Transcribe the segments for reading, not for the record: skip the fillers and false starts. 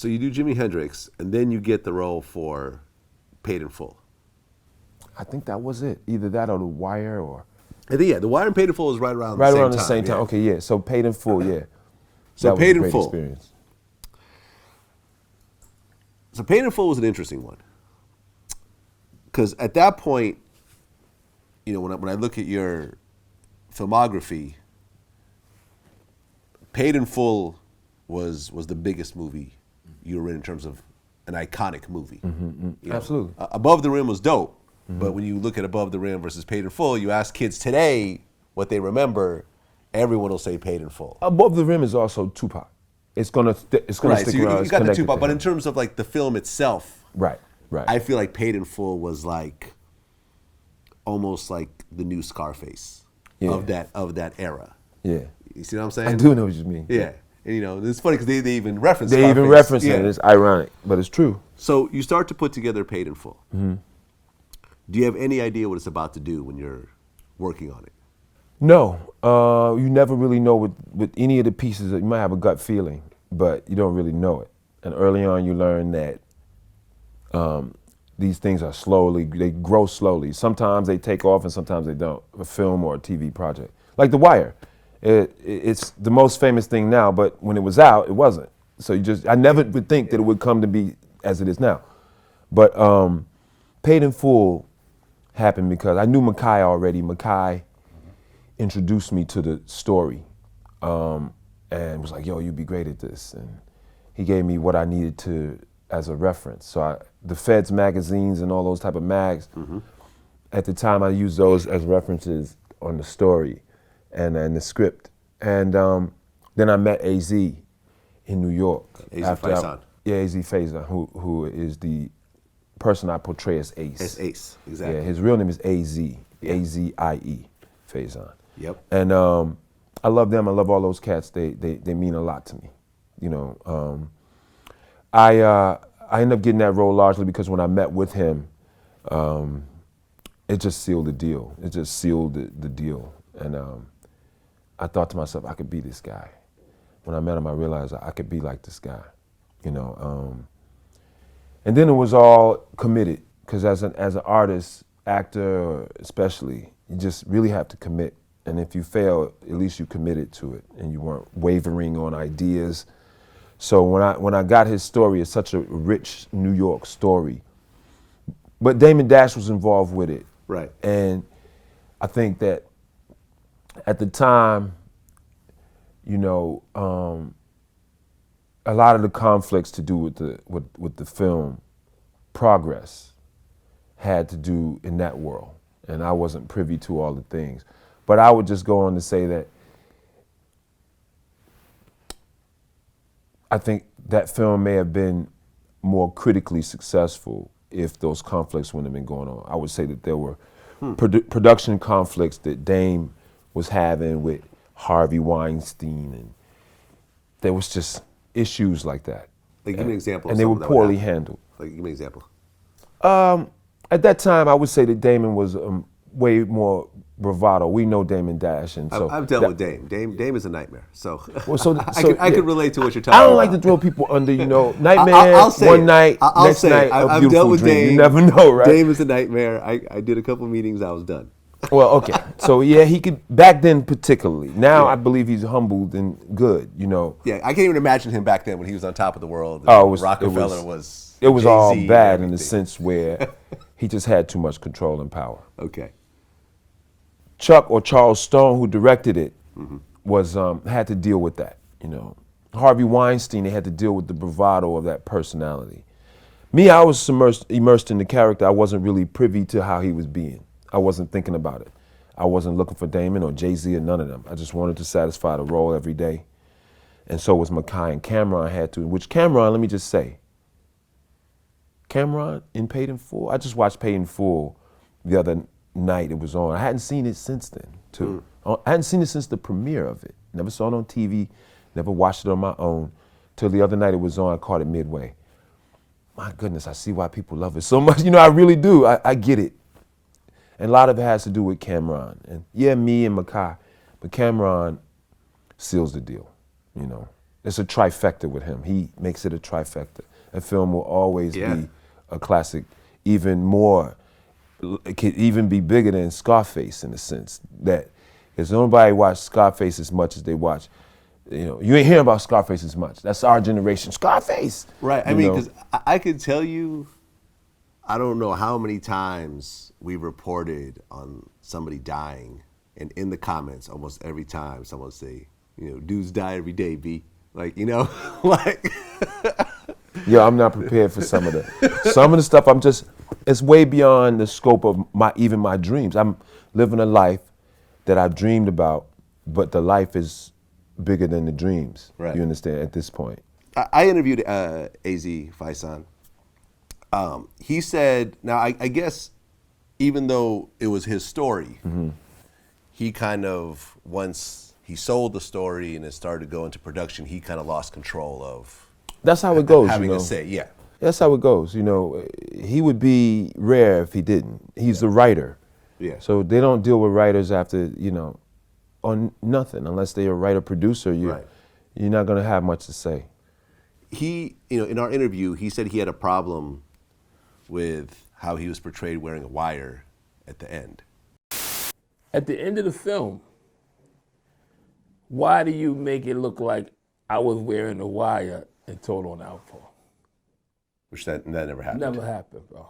So you do Jimi Hendrix, and then you get the role for Paid in Full. I think that was it. Either that or The Wire or... I think, yeah, The Wire and Paid in Full is right around the same time. Yeah. Okay, yeah. So Paid in Full, yeah. So that Paid was a in great Full. Experience. So Paid in Full was an interesting one. Because at that point, you know, when I look at your filmography, Paid in Full was the biggest movie you were in terms of an iconic movie. You know, Absolutely. Above the Rim was dope, but when you look at Above the Rim versus Paid in Full, you ask kids today what they remember, everyone will say Paid in Full. Above the Rim is also Tupac. It's gonna stick So around. you It's got the connected Tupac, to but him. in terms of like the film itself, Right. I feel like Paid in Full was like almost like the new Scarface of that era. Yeah. You see what I'm saying? I do know what you mean. Yeah. And you know, it's funny because they even reference They Scarface. even reference Yeah. it. It's ironic, but it's true. So you start to put together Paid in Full. Do you have any idea what it's about to do when you're working on it? No, you never really know with any of the pieces. You might have a gut feeling, but you don't really know it. And early on, you learn that these things are they grow slowly. Sometimes they take off and sometimes they don't. A film or a TV project. Like The Wire. It's the most famous thing now, but when it was out, it wasn't. So I never would think that it would come to be as it is now. But Paid in Full happened because I knew Makai already. Makai introduced me to the story and was like, yo, you'd be great at this. And he gave me what I needed to as a reference. So the Feds magazines and all those type of mags, at the time I used those as references on the story and the script. And then I met Azie in New York. Azie Faison. Azie Faison, who is the person I portray as Ace. As Ace, exactly. Yeah, his real name is Azie, A-Z-I-E, Faison. Yep. And I love them. I love all those cats. They mean a lot to me. You know, I ended up getting that role largely because when I met with him, it just sealed the deal. It just sealed the deal. And I thought to myself, I could be this guy. When I met him, I realized I could be like this guy. You know, and then it was all committed because as an artist, actor, especially, you just really have to commit. And if you fail, at least you committed to it and you weren't wavering on ideas. So when I got his story, it's such a rich New York story. But Damon Dash was involved with it. Right. And I think that at the time, you know, a lot of the conflicts to do with the film progress had to do in that world. And I wasn't privy to all the things. But I would just go on to say that I think that film may have been more critically successful if those conflicts wouldn't have been going on. I would say that there were production conflicts that Dame was having with Harvey Weinstein, and there was just issues like that. Like, give me an example. And they were poorly handled. Like, give me an example. At that time, I would say that Damon was way more bravado. We know Damon Dash, and so I've dealt with Dame. Dame is a nightmare. So, I could relate to what you're talking about. I don't like to throw people under, you know, nightmare. One night, next night, a beautiful dream. You never know, right? Dame is a nightmare. I did a couple meetings. I was done. Well, okay. So yeah, he could back then particularly. Now I believe he's humbled and good. You know. Yeah, I can't even imagine him back then when he was on top of the world. Rockefeller was. It was all bad in the sense where he just had too much control and power. Okay. Chuck or Charles Stone, who directed it, was had to deal with that. You know, Harvey Weinstein, they had to deal with the bravado of that personality. Me, I was immersed in the character. I wasn't really privy to how he was being. I wasn't thinking about it. I wasn't looking for Damon or Jay-Z or none of them. I just wanted to satisfy the role every day. And so was Makai, and Cameron had to, which Cameron, let me just say, Cameron in Paid in Full, I just watched Paid in Full the other night it was on. I hadn't seen it since then, too. I hadn't seen it since the premiere of it. Never saw it on TV, never watched it on my own. Till the other night it was on, I caught it midway. My goodness, I see why people love it so much. You know, I really do, I get it. And a lot of it has to do with Cameron. And yeah, me and Makai, but Cameron seals the deal, you know. it's a trifecta with him. He makes it a trifecta. A film will always be a classic, even more. It could even be bigger than Scarface in the sense that because nobody watch Scarface as much as they watch. You ain't hearing about Scarface as much. That's our generation. Scarface. Right. I mean, because I could tell you, I don't know how many times we reported on somebody dying, and in the comments, almost every time someone say, dudes die every day, B. Like, like. Yeah, I'm not prepared for some of the stuff. It's way beyond the scope of even my dreams. I'm living a life that I've dreamed about, but the life is bigger than the dreams. Right. You understand at this point. I interviewed Azie Faison. He said, now I guess even though it was his story, he kind of, once he sold the story and it started to go into production, he kind of lost control of. That's how it goes. Having a say, yeah. That's how it goes. He would be rare if he didn't. He's the writer. Yeah. So they don't deal with writers after, on nothing. Unless they're a writer-producer, you're not going to have much to say. He, in our interview, he said he had a problem with how he was portrayed wearing a wire at the end. At the end of the film, why do you make it look like I was wearing a wire in Total on Outlaw? Which that never happened. Never happened, bro.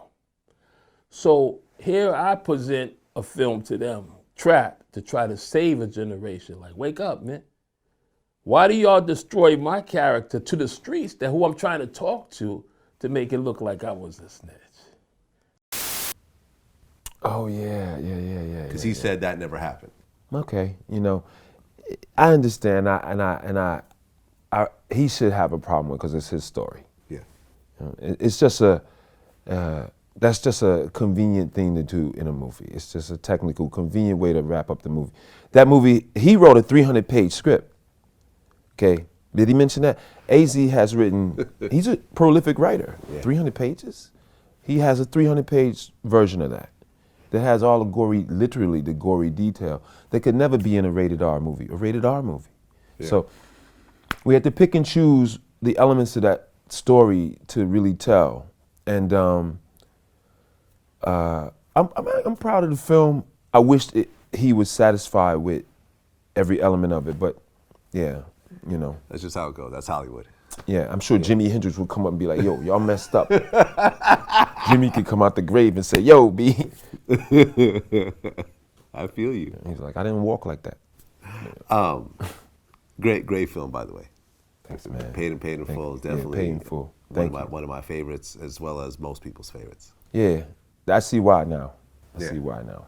So here I present a film to them, Trap, to try to save a generation. Like, wake up, man. Why do y'all destroy my character to the streets, that who I'm trying to talk to make it look like I was a snitch? Oh, yeah. Because he said that never happened. Okay, I understand, he should have a problem with it because it's his story. Yeah. It's just that's just a convenient thing to do in a movie. It's just a technical, convenient way to wrap up the movie. That movie, he wrote a 300-page script. Okay, did he mention that? Azie has written, he's a prolific writer. 300 pages? He has a 300-page version of that has all the gory, literally the gory detail that could never be in a rated R movie. Yeah. So we had to pick and choose the elements of that story to really tell. And I'm proud of the film. I wished he was satisfied with every element of it, but yeah, That's just how it goes. That's Hollywood. Yeah, I'm sure Jimi Hendrix would come up and be like, yo, y'all messed up. Jimmy could come out the grave and say, yo, B. I feel you. He's like, I didn't walk like that. Great film, by the way. Thanks, man. Paid in Full is definitely Paid in Full. one of my favorites, as well as most people's favorites. Yeah, I see why now. I see why now.